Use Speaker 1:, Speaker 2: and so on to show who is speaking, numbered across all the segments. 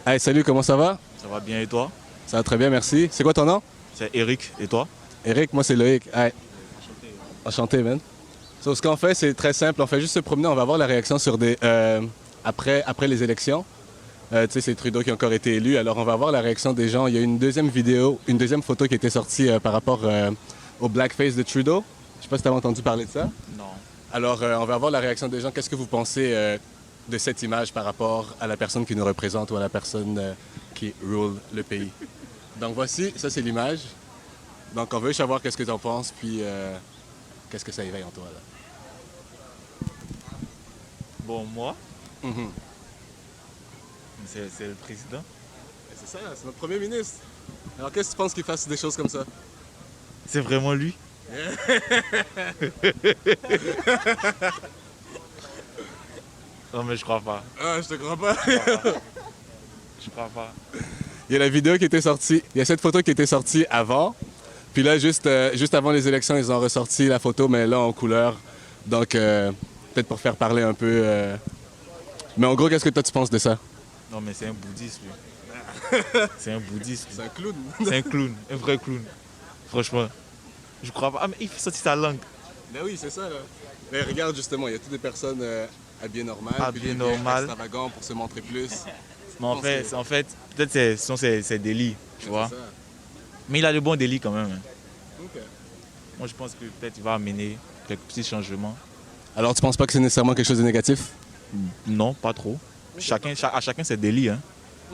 Speaker 1: Hey, salut, comment ça va?
Speaker 2: Ça va bien et toi?
Speaker 1: Ça va très bien, merci. C'est quoi ton nom?
Speaker 2: C'est Eric et toi?
Speaker 1: Eric, moi c'est Loïc. Hey. Enchanté, man. So, ce qu'on fait, c'est très simple. On fait juste se promener, on va voir la réaction sur des... après les élections. Tu sais, c'est Trudeau qui a encore été élu. Alors, on va voir la réaction des gens. Il y a une deuxième vidéo, une deuxième photo qui a été sortie par rapport au blackface de Trudeau. Je sais pas si tu as entendu parler de ça.
Speaker 2: Non.
Speaker 1: Alors, on va voir la réaction des gens. Qu'est-ce que vous pensez de cette image par rapport à la personne qui nous représente ou à la personne qui rule le pays? Donc, voici, ça c'est l'image. Donc, on veut savoir qu'est-ce que tu en penses, puis qu'est-ce que ça éveille en toi, là.
Speaker 2: Bon, moi,
Speaker 1: Mhm.
Speaker 2: c'est le président.
Speaker 1: C'est ça, c'est notre premier ministre. Alors, qu'est-ce que tu penses qu'il fasse des choses comme ça?
Speaker 2: C'est vraiment lui? Non, mais je crois pas.
Speaker 1: Ah, je te crois pas.
Speaker 2: Je crois pas.
Speaker 1: Il y a la vidéo qui était sortie. Il y a cette photo qui était sortie avant. Puis là, juste avant les élections, ils ont ressorti la photo, mais là, en couleur. Donc, peut-être pour faire parler un peu. Mais en gros, qu'est-ce que toi, tu penses de ça?
Speaker 2: Non, mais c'est un bouddhiste, lui. C'est un bouddhiste.
Speaker 1: C'est un clown.
Speaker 2: C'est un clown, un vrai clown. Franchement, je crois pas. Ah, mais il fait sortir sa langue.
Speaker 1: Ben oui, c'est ça, là. Mais regarde, justement, il y a toutes des personnes habillées normales.
Speaker 2: Habillées
Speaker 1: puis des
Speaker 2: normales.
Speaker 1: extravagants pour se montrer plus.
Speaker 2: Mais en fait peut-être ce sont ses délits, tu vois.
Speaker 1: C'est ça.
Speaker 2: Mais il a de bons délits quand même, hein.
Speaker 1: OK.
Speaker 2: Moi, je pense que peut-être il va amener quelques petits changements.
Speaker 1: Alors, tu penses pas que c'est nécessairement quelque chose de négatif?
Speaker 2: Non, pas trop. À chacun ses délits, hein.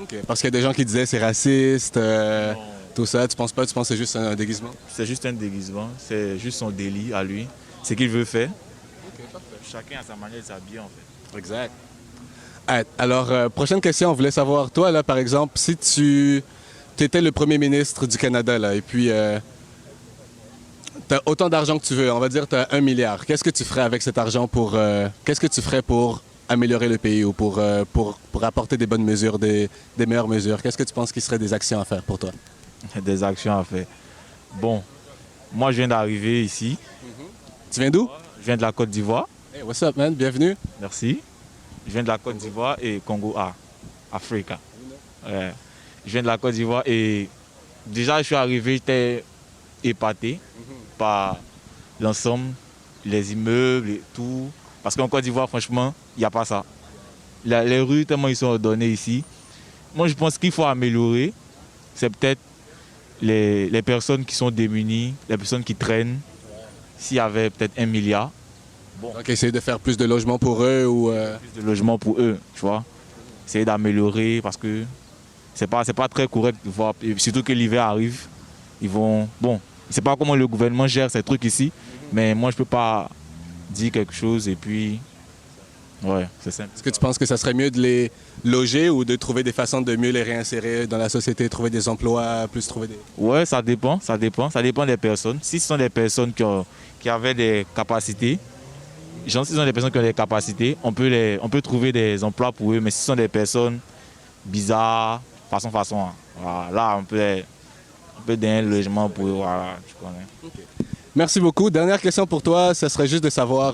Speaker 1: OK. Parce qu'il y a des gens qui disaient c'est raciste,
Speaker 2: Non.
Speaker 1: tout ça. Tu penses pas? Tu penses que c'est juste un déguisement?
Speaker 2: C'est juste un déguisement, c'est juste son délit à lui. C'est qu'il veut faire.
Speaker 1: OK, parfait.
Speaker 2: Chacun a sa manière de s'habiller en fait.
Speaker 1: Exact. Alors, prochaine question, on voulait savoir, toi, là, par exemple, si tu étais le premier ministre du Canada, là, et puis tu as autant d'argent que tu veux, on va dire tu as 1 milliard, qu'est-ce que tu ferais avec cet argent pour... qu'est-ce que tu ferais pour améliorer le pays ou pour apporter des bonnes mesures, des meilleures mesures? Qu'est-ce que tu penses qui seraient des actions à faire pour toi?
Speaker 2: Des actions à faire. Bon, moi je viens d'arriver ici.
Speaker 1: Tu viens d'où?
Speaker 2: Je viens de la Côte d'Ivoire.
Speaker 1: Hey, what's up, man? Bienvenue.
Speaker 2: Merci. Je viens de la Côte d'Ivoire et Congo A, Africa. Ouais. Je viens de la Côte d'Ivoire et déjà je suis arrivé, j'étais épaté par l'ensemble, les immeubles et tout. Parce qu'en Côte d'Ivoire, franchement, il n'y a pas ça. Les rues, tellement ils sont ordonnées ici. Moi, je pense qu'il faut améliorer. C'est peut-être les personnes qui sont démunies, les personnes qui traînent. S'il y avait peut-être 1 milliard.
Speaker 1: Donc, essayer de faire plus de logements pour eux ou...
Speaker 2: Plus de logements pour eux, tu vois. Essayer d'améliorer parce que c'est pas très correct de voir. Et surtout que l'hiver arrive, ils vont... Bon, je ne sais pas comment le gouvernement gère ces trucs ici, mais moi, je ne peux pas dire quelque chose et puis... Ouais, c'est simple.
Speaker 1: Est-ce que tu penses que ça serait mieux de les loger ou de trouver des façons de mieux les réinsérer dans la société, trouver des emplois, plus trouver des...
Speaker 2: Ouais, ça dépend des personnes. Si ce sont des personnes qui avaient des capacités, si ce sont des personnes qui ont des capacités, on peut trouver des emplois pour eux, mais si ce sont des personnes bizarres, façon, hein, voilà, là, on peut donner un logement pour eux, voilà, tu connais.
Speaker 1: Merci beaucoup. Dernière question pour toi, ça serait juste de savoir,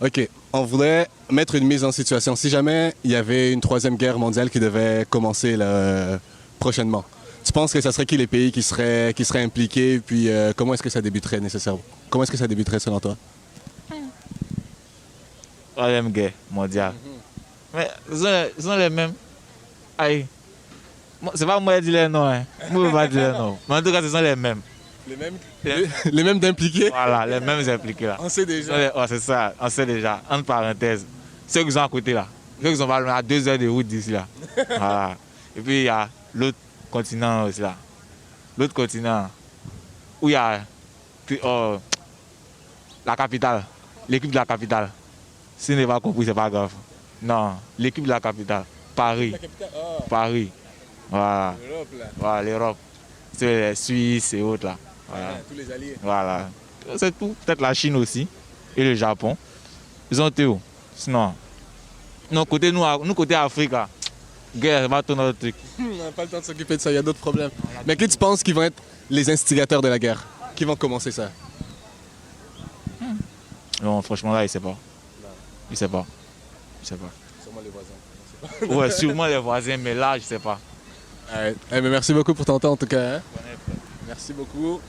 Speaker 1: OK, on voudrait mettre une mise en situation. Si jamais il y avait une troisième guerre mondiale qui devait commencer là, prochainement, tu penses que ça serait qui les pays qui seraient impliqués, puis comment est-ce que ça débuterait nécessairement? Comment est-ce que ça débuterait selon toi?
Speaker 2: Troisième guerre mondiale. Mais ce sont les mêmes. Aïe. C'est pas moi qui dis les noms, hein. Moi, je ne vais pas dire les noms. Mais en tout cas, ce sont les mêmes.
Speaker 1: Les mêmes d'impliqués?
Speaker 2: Voilà, les mêmes impliqués là.
Speaker 1: On sait déjà.
Speaker 2: Ouais, c'est ça, on sait déjà. Entre parenthèses, ceux qui sont à côté là, ceux qui sont à 2 heures de route d'ici là. Voilà. Et puis il y a l'autre continent aussi là. L'autre continent où il y a la capitale, l'équipe de la capitale. Si vous n'avez pas compris, c'est pas grave. Non, l'équipe de la capitale, Paris.
Speaker 1: La capitale? Ah,
Speaker 2: Paris. Voilà.
Speaker 1: l'Europe, là.
Speaker 2: Voilà, l'Europe. C'est les Suisses et autres là. Voilà.
Speaker 1: Tous les alliés.
Speaker 2: Voilà. C'est tout. Peut-être la Chine aussi. Et le Japon. Ils ont été où? Sinon. Non, nous, côté Afrique, là, guerre, c'est pas tout notre truc.
Speaker 1: On n'a pas le temps de s'occuper de ça, il y a d'autres problèmes. Mais qui tu penses qui vont être les instigateurs de la guerre? Qui vont commencer ça?
Speaker 2: Non, franchement, là, il sait pas. Il sait pas. Il sait pas.
Speaker 1: Sûrement les voisins.
Speaker 2: Ouais, sûrement les voisins, mais là, je sais pas.
Speaker 1: Ouais. Eh, mais merci beaucoup pour ton temps en tout cas. Hein. Merci beaucoup.